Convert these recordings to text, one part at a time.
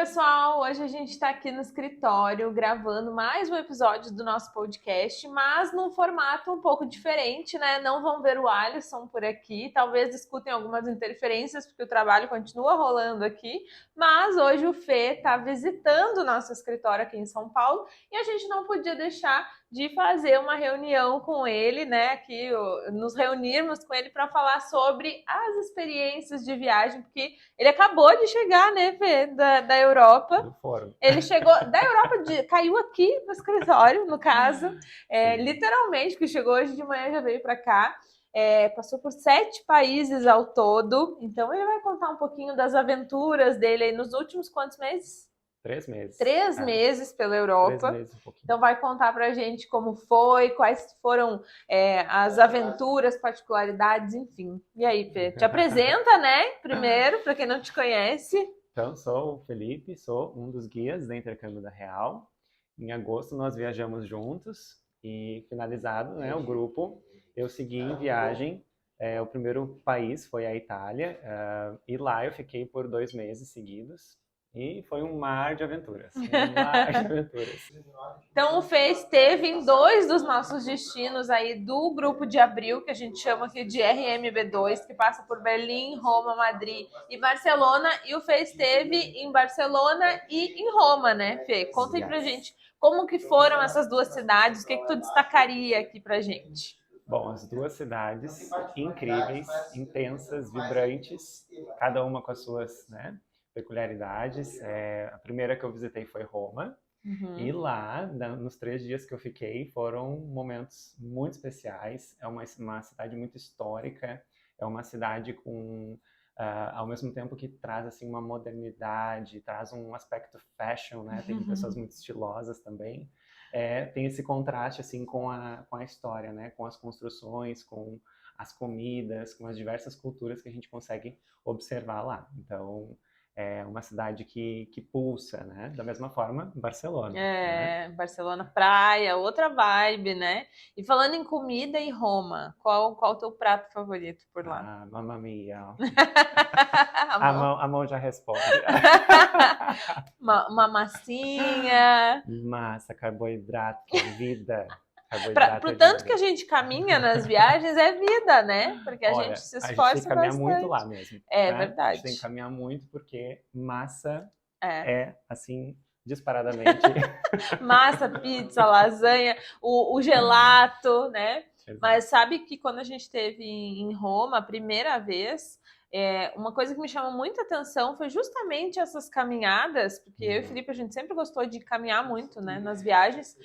pessoal! Hoje a gente está aqui no escritório gravando mais um episódio do nosso podcast, mas num formato um pouco diferente, né? Não vão ver o Alisson por aqui, talvez escutem algumas interferências, porque o trabalho continua rolando aqui, mas hoje o Fê está visitando o nosso escritório aqui em São Paulo e a gente não podia deixar de fazer uma reunião com ele, né? Aqui, nos reunirmos com ele para falar sobre as experiências de viagem, porque ele acabou de chegar, né, Fê, da Europa. Do fórum. Ele chegou da Europa, caiu aqui no escritório, no caso, literalmente, que chegou hoje de manhã, já veio para cá. Passou por 7 países ao todo, então ele vai contar um pouquinho das aventuras dele aí nos últimos quantos meses? 3 meses. 3 meses pela Europa. 3 meses, um pouquinho. Então vai contar pra gente como foi, quais foram as aventuras, particularidades, enfim. E aí, Fê, te apresenta, né? Primeiro, para quem não te conhece. Então, sou o Felipe, sou um dos guias da Intercâmbio da Real. Em agosto nós viajamos juntos e finalizado, né, o grupo, eu segui em viagem. O primeiro país foi a Itália e lá eu fiquei por 2 meses seguidos. E foi um mar de aventuras. Então o Fê esteve em 2 dos nossos destinos aí do grupo de abril, que a gente chama aqui de RMB2, que passa por Berlim, Roma, Madrid e Barcelona. E o Fê esteve em Barcelona e em Roma, né, Fê? Conta aí pra gente como que foram essas 2 cidades, o que tu destacaria aqui pra gente? Bom, as 2 cidades incríveis, intensas, vibrantes, cada uma com as suas, né, peculiaridades. A primeira que eu visitei foi Roma. E lá, nos 3 dias que eu fiquei, foram momentos muito especiais. É uma cidade muito histórica, é uma cidade com, ao mesmo tempo que traz assim, uma modernidade, traz um aspecto fashion, né? Tem pessoas muito estilosas também. Tem esse contraste assim, com a história, né? Com as construções, com as comidas, com as diversas culturas que a gente consegue observar lá. Então, é uma cidade que pulsa, né? Da mesma forma, Barcelona. Né? Barcelona, praia, outra vibe, né? E falando em comida e Roma, qual o teu prato favorito por lá? Mamma mia. A A mão já responde. uma massinha. Massa, carboidrato, que é vida. Pro tanto que a gente caminha nas viagens, é vida, né? Porque a gente se esforça a gente tem que caminhar bastante. muito lá mesmo. É né? verdade. A gente tem que caminhar muito porque massa é assim, disparadamente. Massa, pizza, lasanha, o gelato, né? Exato. Mas sabe que quando a gente esteve em Roma a primeira vez, uma coisa que me chamou muita atenção foi justamente essas caminhadas, porque eu e o Felipe, a gente sempre gostou de caminhar muito, né, nas viagens,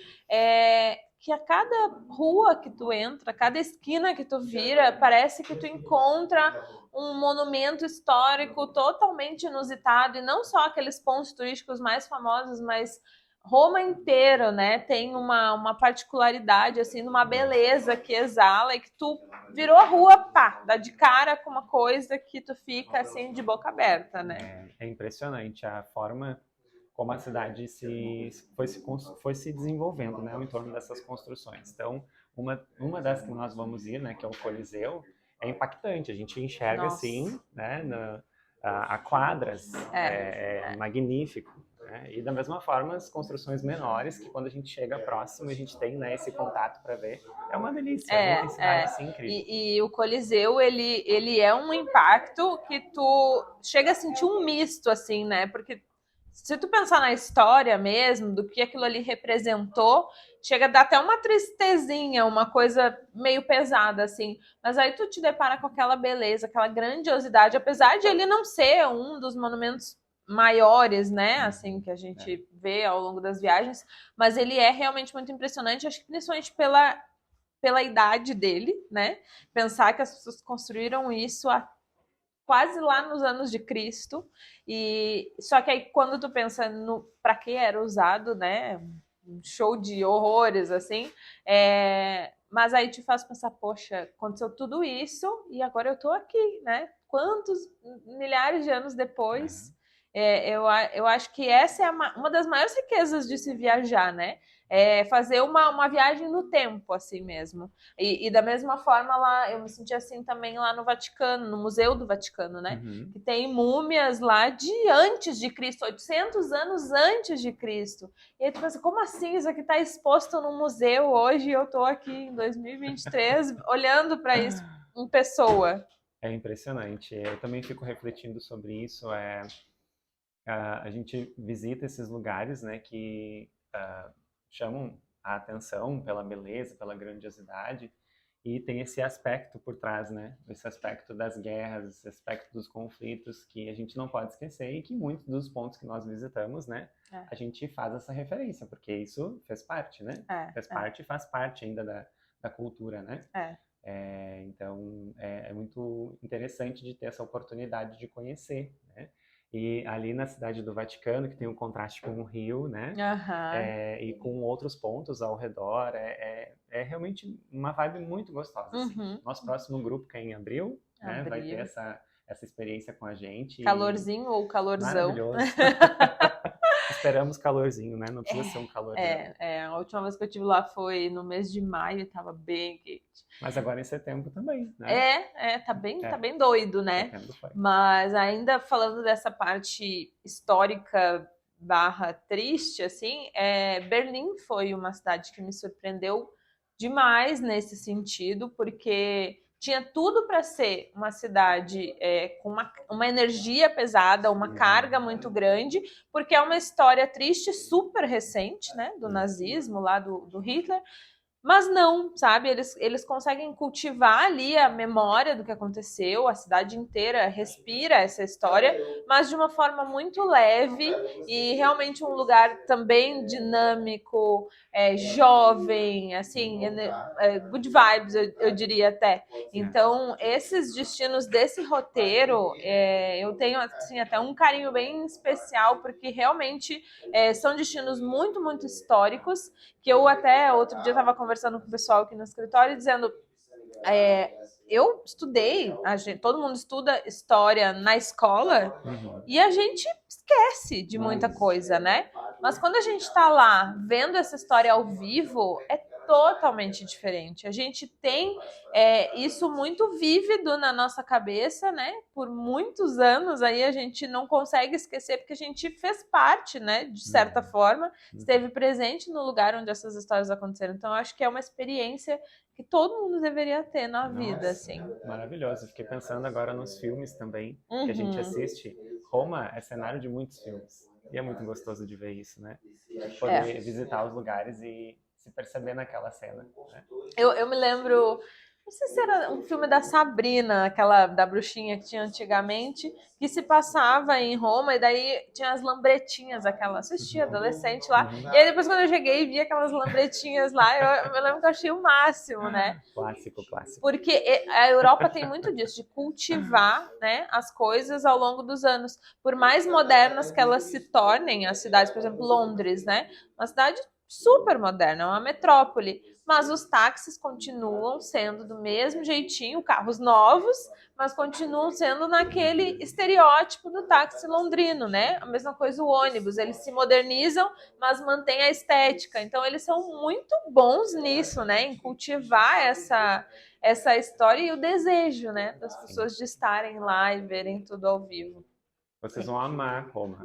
que a cada rua que tu entra, cada esquina que tu vira, parece que tu encontra um monumento histórico totalmente inusitado, e não só aqueles pontos turísticos mais famosos, mas Roma inteiro, né, tem uma particularidade, assim, uma beleza que exala e que tu virou a rua, pá, dá de cara com uma coisa que tu fica, assim, de boca aberta, né? É impressionante a forma como a cidade foi se desenvolvendo, né, em torno dessas construções. Então, uma das que nós vamos ir, né, que é o Coliseu, é impactante. A gente enxerga assim, né, a quadras, é magnífico. Né? E da mesma forma, as construções menores, que quando a gente chega próximo, a gente tem, né, esse contato para ver, é uma delícia, uma intensidade assim, incrível. E o Coliseu, ele é um impacto que tu chega a sentir um misto, assim, né? Porque se tu pensar na história mesmo, do que aquilo ali representou, chega a dar até uma tristezinha, uma coisa meio pesada, assim. Mas aí tu te depara com aquela beleza, aquela grandiosidade, apesar de ele não ser um dos monumentos maiores, né, assim, que a gente vê ao longo das viagens, mas ele é realmente muito impressionante, acho que principalmente pela idade dele, né, pensar que as pessoas construíram isso quase lá nos anos de Cristo, e só que aí quando tu pensa no para que era usado, né, um show de horrores, assim, mas aí te faz pensar, poxa, aconteceu tudo isso e agora eu tô aqui, né? Quantos milhares de anos depois Eu acho que essa é uma das maiores riquezas de se viajar, né? É fazer uma viagem no tempo, assim mesmo. E da mesma forma, lá eu me senti assim também lá no Vaticano, no Museu do Vaticano, né? Uhum. Que tem múmias lá de antes de Cristo, 800 anos antes de Cristo. E aí tu pensa, como assim? Isso aqui está exposto no museu hoje e eu estou aqui em 2023 olhando para isso em pessoa. É impressionante. Eu também fico refletindo sobre isso. A gente visita esses lugares, né, que chamam a atenção pela beleza, pela grandiosidade, e tem esse aspecto por trás, né? Esse aspecto das guerras, esse aspecto dos conflitos que a gente não pode esquecer e que muitos dos pontos que nós visitamos, né, a gente faz essa referência, porque isso fez parte, né? Fez parte e faz parte ainda da cultura, né? Então, é muito interessante de ter essa oportunidade de conhecer, né? E ali na cidade do Vaticano, que tem um contraste com o Rio, né? E com outros pontos ao redor, é realmente uma vibe muito gostosa. Assim. Nosso próximo grupo, que é em abril, né? Vai ter essa experiência com a gente. Calorzinho ou calorzão? Maravilhoso. Esperamos calorzinho, né? Não precisa ser um calorzão. A última vez que eu estive lá foi no mês de maio e tava bem quente. Mas agora em setembro também, né? Tá bem doido, né? Setembro foi. Mas ainda falando dessa parte histórica barra triste, assim, Berlim foi uma cidade que me surpreendeu demais nesse sentido, porque tinha tudo para ser uma cidade com uma energia pesada, uma carga muito grande, porque é uma história triste, super recente, né, do nazismo, lá do Hitler, mas não, sabe? Eles conseguem cultivar ali a memória do que aconteceu, a cidade inteira respira essa história, mas de uma forma muito leve e realmente um lugar também dinâmico, jovem, assim, good vibes, eu diria até. Então, esses destinos desse roteiro, eu tenho assim, até um carinho bem especial, porque realmente são destinos muito, muito históricos, que eu até outro dia estava conversando com o pessoal aqui no escritório, dizendo, eu estudei, todo mundo estuda história na escola, e a gente esquece de muita coisa, né? Mas quando a gente está lá vendo essa história ao vivo, é totalmente diferente. A gente tem isso muito vívido na nossa cabeça, né? Por muitos anos aí a gente não consegue esquecer, porque a gente fez parte, né? De certa forma, esteve presente no lugar onde essas histórias aconteceram. Então, eu acho que é uma experiência que todo mundo deveria ter na vida, assim. Maravilhoso. Fiquei pensando agora nos filmes também, que a gente assiste. Roma é cenário de muitos filmes. E é muito gostoso de ver isso, né? Poder visitar os lugares e se perceber naquela cena. Né? Eu me lembro, não sei se era um filme da Sabrina, aquela da bruxinha que tinha antigamente, que se passava em Roma, e daí tinha as lambretinhas, aquela, assistia adolescente lá, e aí depois quando eu cheguei e vi aquelas lambretinhas lá, eu lembro que eu achei o máximo, né? Clássico. Porque a Europa tem muito disso, de cultivar, né, as coisas ao longo dos anos. Por mais modernas que elas se tornem, as cidades, por exemplo, Londres, né? Uma cidade super moderna, é uma metrópole, mas os táxis continuam sendo do mesmo jeitinho, carros novos, mas continuam sendo naquele estereótipo do táxi londrino, né? A mesma coisa o ônibus, eles se modernizam, mas mantêm a estética. Então eles são muito bons nisso, né? Em cultivar essa história e o desejo, né? Das pessoas de estarem lá e verem tudo ao vivo. Vocês vão amar Roma,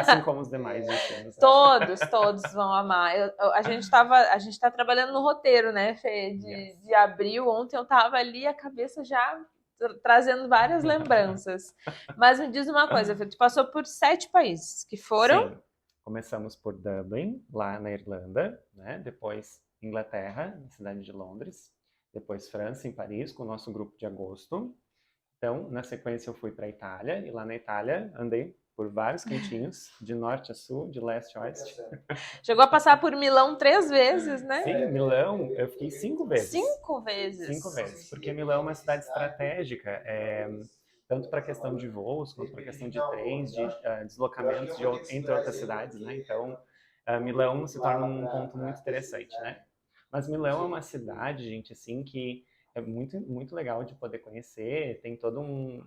assim como os demais destinos. Todos vão amar. A gente tá trabalhando no roteiro, né, Fê, de abril. Ontem eu tava ali, a cabeça já trazendo várias lembranças. Mas me diz uma coisa, Fê, tu passou por 7 países, que foram? Sim. Começamos por Dublin, lá na Irlanda, né? Depois Inglaterra, na cidade de Londres. Depois França, em Paris, com o nosso grupo de agosto. Então, na sequência, eu fui para a Itália, e lá na Itália andei por vários cantinhos, de norte a sul, de leste a oeste. Chegou a passar por Milão 3 vezes, né? Sim, Milão, eu fiquei 5 vezes. 5 vezes? 5 vezes, porque Milão é uma cidade estratégica, tanto para a questão de voos, quanto para a questão de trens, de deslocamentos entre outras cidades, né? Então, Milão se torna um ponto muito interessante, né? Mas Milão é uma cidade, gente, assim, que é muito, muito legal de poder conhecer, tem todo um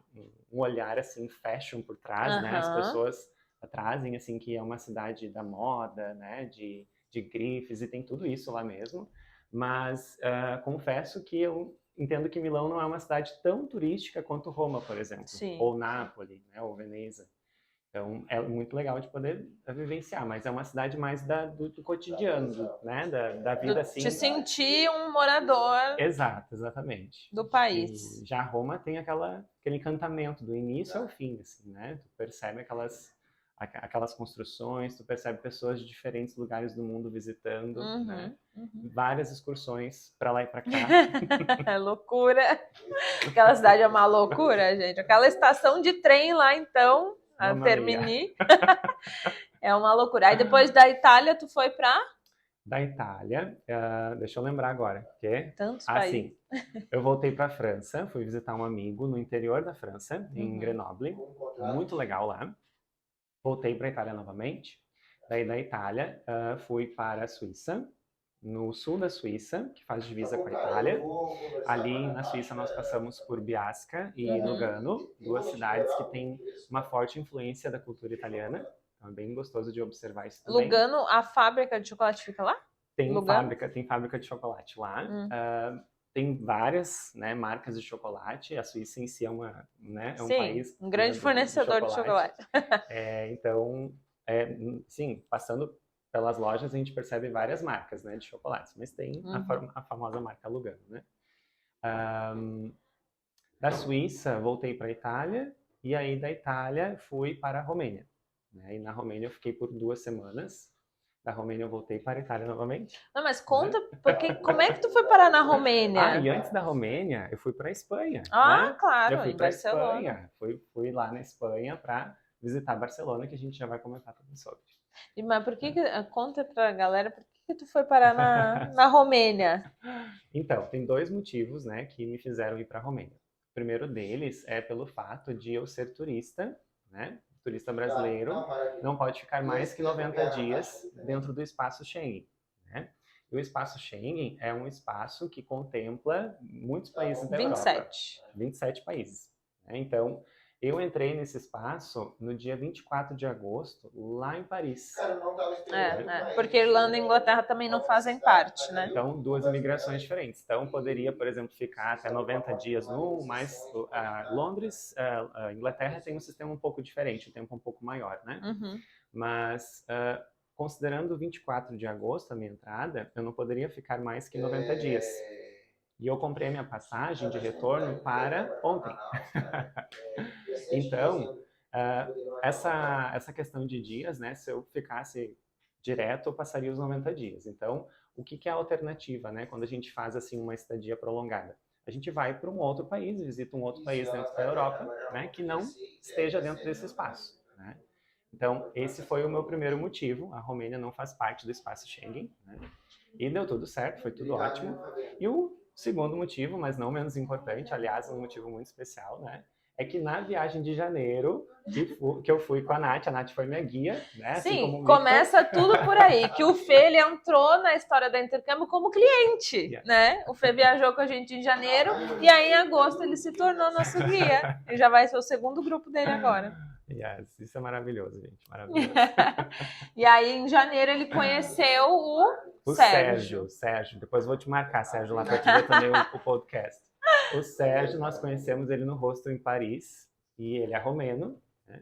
olhar, assim, fashion por trás, né? As pessoas trazem, assim, que é uma cidade da moda, né? De grifes, e tem tudo isso lá mesmo. Mas confesso que eu entendo que Milão não é uma cidade tão turística quanto Roma, por exemplo. Sim. Ou Nápoles, né? Ou Veneza. Então, é muito legal de poder vivenciar, mas é uma cidade mais do cotidiano, né? Da vida, assim. Te sentir um morador. Exato, exatamente. Do país. E já Roma tem aquele encantamento do início ao fim, assim, né? Tu percebe aquelas construções, tu percebe pessoas de diferentes lugares do mundo visitando, né? Várias excursões para lá e para cá. É loucura. Aquela cidade é uma loucura, gente. Aquela estação de trem lá, então... A Termini. É uma loucura. Aí depois da Itália, tu foi pra? Da Itália, deixa eu lembrar agora. Tantos países. Sim. Eu voltei pra França, fui visitar um amigo no interior da França, em Grenoble. Muito legal lá. Voltei pra Itália novamente. Daí da Itália, fui para a Suíça, no sul da Suíça, que faz divisa com a Itália. Ali na Suíça nós passamos por Biasca e Lugano, duas cidades que têm uma forte influência da cultura italiana. Então é bem gostoso de observar isso também. Lugano, a fábrica de chocolate fica lá? Tem fábrica de chocolate lá. Tem várias, né, marcas de chocolate. A Suíça em si é um país... um grande fornecedor de chocolate. Então, sim, passando pelas lojas a gente percebe várias marcas, né, de chocolates, mas tem a famosa marca Lugano, né? Da Suíça voltei para a Itália e aí da Itália fui para a Romênia, né? E na Romênia eu fiquei por 2 semanas. Da Romênia eu voltei para a Itália novamente. Não, mas conta, porque como é que tu foi parar na Romênia? E antes da Romênia eu fui para a Espanha. Ah, né? claro, eu fui em para Barcelona. Espanha. Fui lá na Espanha para visitar Barcelona, que a gente já vai comentar tudo sobre. Mas por que conta pra galera, por que tu foi parar na Romênia? Então, tem 2 motivos, né, que me fizeram ir para a Romênia. O primeiro deles é pelo fato de eu ser turista, né? Turista brasileiro não pode ficar mais que 90 dias dentro do espaço Schengen, né? E o espaço Schengen é um espaço que contempla muitos países da Europa. 27 países. Né? Então, eu entrei nesse espaço no dia 24 de agosto, lá em Paris. Porque Irlanda e Inglaterra também não fazem parte, né? Então, 2 imigrações diferentes. Então, poderia, por exemplo, ficar até 90 dias mas Londres, Inglaterra tem um sistema um pouco diferente, o tempo um pouco maior, né? Mas, considerando 24 de agosto, a minha entrada, eu não poderia ficar mais que 90 dias. E eu comprei minha passagem de retorno para ontem. Então, essa questão de dias, né? Se eu ficasse direto, eu passaria os 90 dias. Então, o que é a alternativa, né? Quando a gente faz assim uma estadia prolongada? A gente vai para um outro país, visita um outro país dentro da Europa, né? Que não esteja dentro desse espaço, né? Então, esse foi o meu primeiro motivo. A Romênia não faz parte do espaço Schengen, né? E deu tudo certo, foi tudo ótimo. E o segundo motivo, mas não menos importante, aliás, um motivo muito especial, né? É que na viagem de janeiro, que eu fui com a Nath foi minha guia, né? Sim, assim como começa tudo por aí, que o Fê, ele entrou na história da Intercâmbio como cliente, né? O Fê viajou com a gente em janeiro e aí em agosto ele se tornou nosso guia. E já vai ser o segundo grupo dele agora. Isso é maravilhoso, gente, maravilhoso. E aí em janeiro ele conheceu o Sérgio. Depois vou te marcar, Sérgio, lá para te ver também o podcast. O Sérgio, nós conhecemos ele no hostel em Paris, e ele é romeno, né?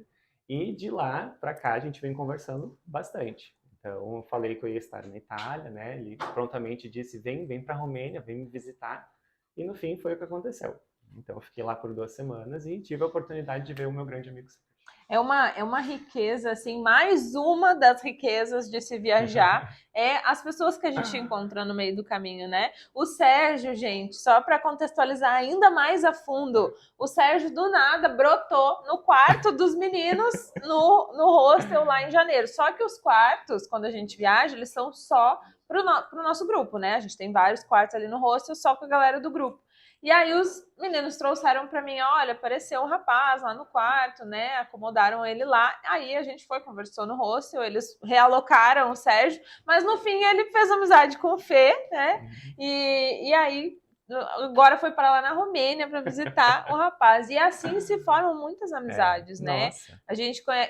E de lá para cá a gente vem conversando bastante. Então, eu falei que eu ia estar na Itália, né? Ele prontamente disse, vem para a Romênia, vem me visitar. E no fim foi o que aconteceu. Então, eu fiquei lá por 2 semanas e tive a oportunidade de ver o meu grande amigo Sérgio. É uma riqueza, assim, mais uma das riquezas de se viajar é as pessoas que a gente encontra no meio do caminho, né? O Sérgio, gente, só para contextualizar ainda mais a fundo, o Sérgio do nada brotou no quarto dos meninos no hostel lá em janeiro. Só que os quartos, quando a gente viaja, eles são só pro nosso grupo, né? A gente tem vários quartos ali no hostel só com a galera do grupo. E aí os meninos trouxeram para mim, olha, apareceu um rapaz lá no quarto, né? Acomodaram ele lá. Aí a gente foi, conversou no hostel, eles realocaram o Sérgio, mas no fim ele fez amizade com o Fê, né? E aí agora foi para lá na Romênia para visitar o rapaz. E assim se formam muitas amizades, né? Nossa.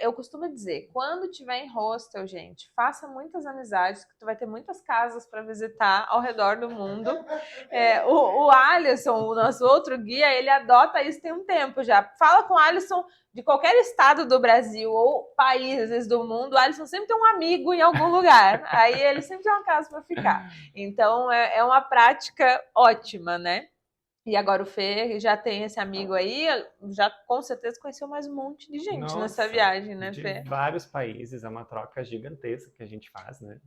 Eu costumo dizer, quando tiver em hostel, gente, faça muitas amizades, que tu vai ter muitas casas para visitar ao redor do mundo. O Alisson, o nosso outro guia, ele adota isso tem um tempo já. Fala com o Alisson de qualquer estado do Brasil ou países do mundo, o Alisson sempre tem um amigo em algum lugar. Aí ele sempre tem uma casa para ficar. Então é uma prática ótima, né? E agora o Fê já tem esse amigo aí, já com certeza conheceu mais um monte de gente nessa viagem, né, Fê? De vários países, é uma troca gigantesca que a gente faz, né?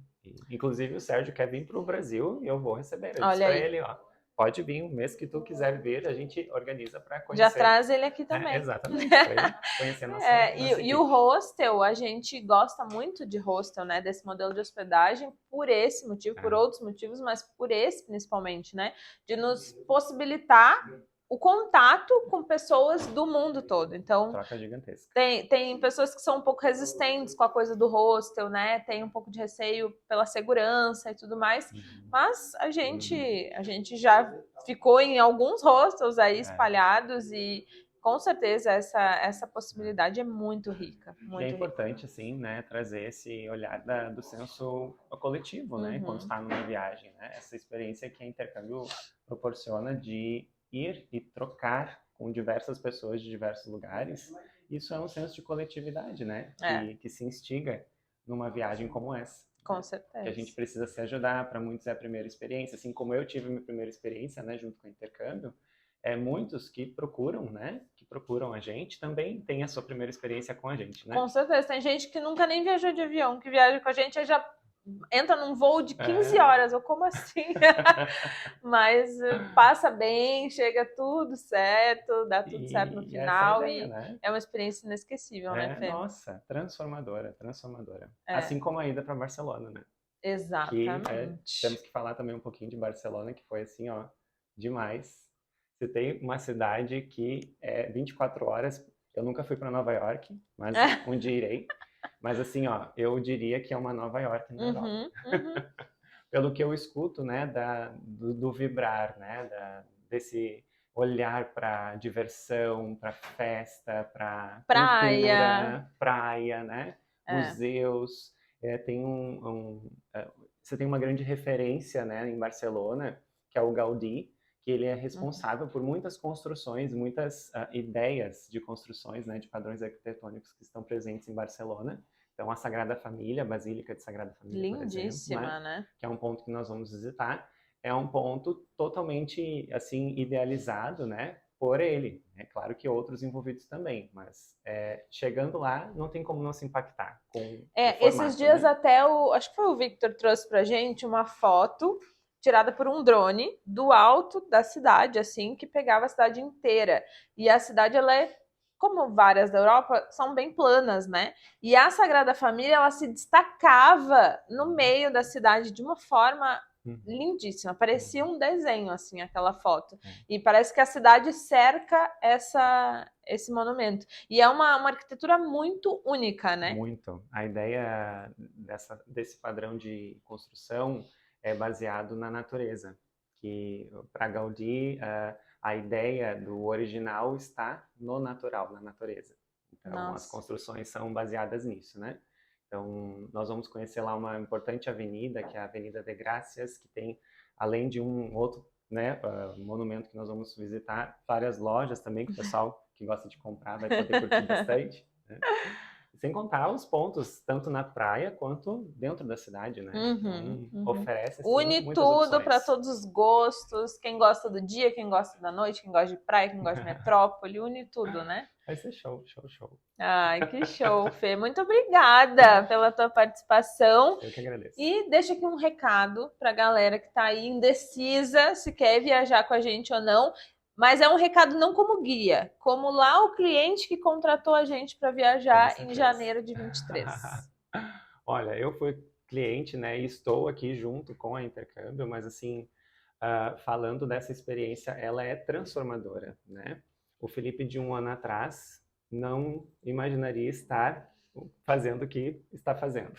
Inclusive o Sérgio quer vir para o Brasil e eu vou receber. Eu disse para ele, ó, pode vir, o mês que tu quiser vir, a gente organiza para conhecer. Já traz ele aqui também. Exatamente, para ele conhecer nossa e o hostel, a gente gosta muito de hostel, né? Desse modelo de hospedagem, por esse motivo, por outros motivos, mas por esse principalmente, né? De nos possibilitar o contato com pessoas do mundo todo. Então, troca gigantesca. Tem pessoas que são um pouco resistentes com a coisa do hostel, né? Tem um pouco de receio pela segurança e tudo mais. Mas a gente já ficou em alguns hostels aí espalhados e com certeza essa possibilidade é muito rica. Muito e é importante, assim, né, trazer esse olhar do senso coletivo, né? Quando está numa viagem, né? Essa experiência que a intercâmbio proporciona de ir e trocar com diversas pessoas de diversos lugares, isso é um senso de coletividade, né? Que se instiga numa viagem como essa. Com certeza. Que a gente precisa se ajudar, para muitos é a primeira experiência, assim como eu tive minha primeira experiência, né, junto com o intercâmbio, muitos que procuram, né, que procuram a gente, também tem a sua primeira experiência com a gente, né? Com certeza, tem gente que nunca nem viajou de avião, que viaja com a gente e já entra num voo de 15 horas, ou como assim? Mas passa bem, chega tudo certo, dá tudo certo no final ideia, né? É uma experiência inesquecível, né, Fê? Nossa, transformadora. Assim como a ida para Barcelona, né? Exatamente. Temos que falar também um pouquinho de Barcelona, que foi assim, ó, demais. Você tem uma cidade que é 24 horas, eu nunca fui para Nova York, mas um dia irei. Mas assim, ó, eu diria que é uma Nova York na Europa. Pelo que eu escuto, né, do vibrar, né, desse olhar para diversão, para festa, para cultura, praia, né, museus. Você tem uma grande referência, né, em Barcelona, que é o Gaudí, que ele é responsável por muitas construções, muitas ideias de construções, né, de padrões arquitetônicos que estão presentes em Barcelona. Então, a Sagrada Família, a Basílica de Sagrada Família, lindíssima, por exemplo, né? Que é um ponto que nós vamos visitar, é um ponto totalmente, assim, idealizado, né, por ele. É claro que outros envolvidos também, mas chegando lá, não tem como não se impactar com o formato, esses dias, né? Até acho que foi o Victor trouxe pra gente uma foto tirada por um drone do alto da cidade, assim, que pegava a cidade inteira. E a cidade, ela como várias da Europa, são bem planas, né? E a Sagrada Família, ela se destacava no meio da cidade de uma forma lindíssima. Parecia um desenho, assim, aquela foto. E parece que a cidade cerca esse monumento. E é uma arquitetura muito única, né? Muito. A ideia desse padrão de construção é baseado na natureza. Que, para Gaudí, a ideia do original está no natural, na natureza. Então, as construções são baseadas nisso, né? Então, nós vamos conhecer lá uma importante avenida, que é a Avenida de Gracias, que tem, além de um outro, né, monumento que nós vamos visitar, várias lojas também, que o pessoal que gosta de comprar vai poder curtir bastante, né? Sem contar os pontos, tanto na praia quanto dentro da cidade, né? Oferece, assim, une tudo para todos os gostos. Quem gosta do dia, quem gosta da noite, quem gosta de praia, quem gosta de metrópole, une tudo, né? Vai ser show. Ai, que show, Fê. Muito obrigada pela tua participação. Eu que agradeço. E deixa aqui um recado para a galera que está aí indecisa se quer viajar com a gente ou não. Mas é um recado não como guia, como lá o cliente que contratou a gente para viajar em janeiro de 23. Olha, eu fui cliente, né, e estou aqui junto com a Intercâmbio, mas assim, falando dessa experiência, ela é transformadora, né? O Felipe, de um ano atrás, não imaginaria estar fazendo o que está fazendo.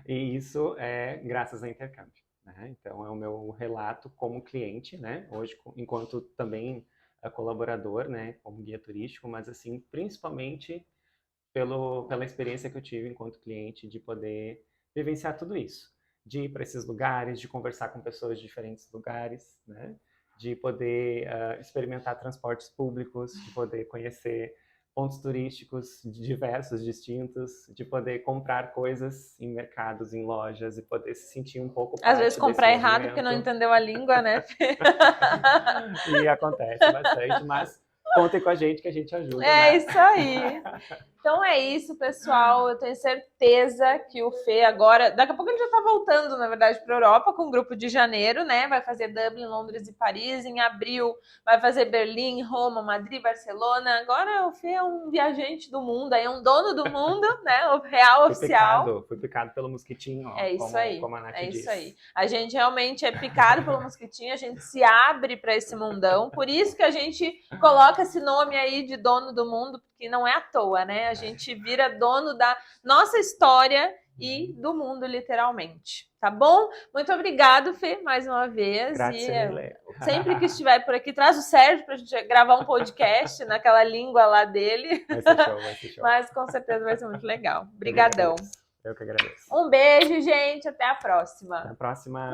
E isso é graças à Intercâmbio. né? Então, é o meu relato como cliente, né? Hoje, enquanto também colaborador, né? Como guia turístico, mas, assim, principalmente pela experiência que eu tive enquanto cliente de poder vivenciar tudo isso. De ir para esses lugares, de conversar com pessoas de diferentes lugares, né? De poder experimentar transportes públicos, de poder conhecer pontos turísticos diversos, distintos, de poder comprar coisas em mercados, em lojas e poder se sentir um pouco parte Às vezes comprar desse errado porque não movimento. entendeu a língua, né? E acontece bastante, mas contem com a gente que a gente ajuda, É né? isso aí. Então é isso, pessoal. Eu tenho certeza que o Fê agora... Daqui a pouco ele já tá voltando, na verdade, para a Europa com o grupo de janeiro, né? Vai fazer Dublin, Londres e Paris. Em abril vai fazer Berlim, Roma, Madrid, Barcelona. Agora o Fê é um viajante do mundo, aí é um dono do mundo, né? O real oficial. Fui picado pelo mosquitinho, ó, É isso aí. como a Nath É diz. isso aí. A gente realmente é picado pelo mosquitinho, a gente se abre para esse mundão. Por isso que a gente coloca esse nome aí de dono do mundo, porque não é à toa, né? A gente vira dono da nossa história e do mundo, literalmente. Tá bom? Muito obrigado, Fê, mais uma vez. Grazie mille. Sempre que estiver por aqui, traz o Sérgio para a gente gravar um podcast naquela língua lá dele. Vai ser show, vai ser show. Mas com certeza vai ser muito legal. Obrigadão. Eu que agradeço. Um beijo, gente. Até a próxima. Até a próxima.